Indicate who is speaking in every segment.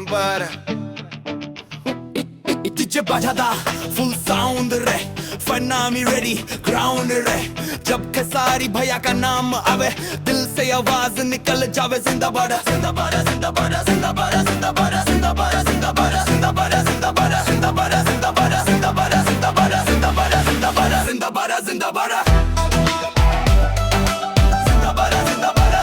Speaker 1: para.
Speaker 2: DJ बजादा फुल sound रे, फनामी ready ground रे। जब खेसारी भैया का नाम आवे, दिल से आवाज निकल जावे। जिंदाबाद जिंदाबाद जिंदाबाद जिंदाबाद जिंदाबाद जिंदाबाद जिंदाबाद जिंदाबाद जिंदाबाद जिंदाबाद जिंदाबाद जिंदाबाद जिंदाबाद जिंदाबाद जिंदाबाद जिंदाबाद जिंदाबाद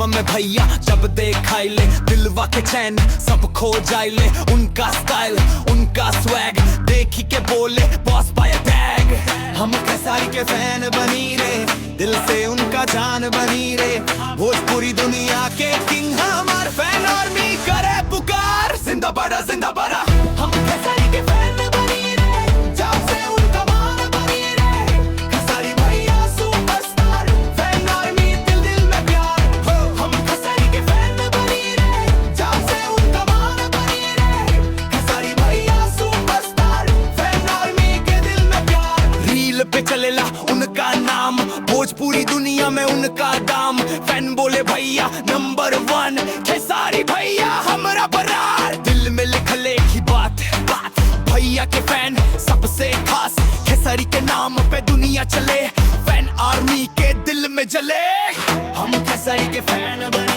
Speaker 2: में भैया जब देखाई ले, दिलवा के चैन सब खो जाइले। उनका स्टाइल उनका स्वैग देखी के बोले बॉस बाय टैग। हम खेसारी के फैन बनी रे, दिल से उनका जान बनी रे। भोजपुरी दुनिया के किंग हमार फैन आर्मी करे पुकार। जिंदाबाद जिंदाबाद हम खेसारी के फैन बनी रे, जब से उनका मान बनी रे। खेसारी भैया सुपरस्टार, फैन आर्मी दिल दिल में प्यार। हम खेसारी के फैन बनी रे, जब से उनका मान बनी रे। खेसारी भैया सुपरस्टार, फैन आर्मी के दिल में प्यार। रील पे चलेला उनका नाम, भोजपुरी दुनिया में उनका दाम। फैन बोले भैया नंबर 1, खेसारी भैया हमरा बरार। दिल में लिखल एक ही बात भैया के फैन सबसे खास। खेसारी के नाम पे दुनिया चले, फैन आर्मी के दिल में जले। हम खेसारी के फैन बने।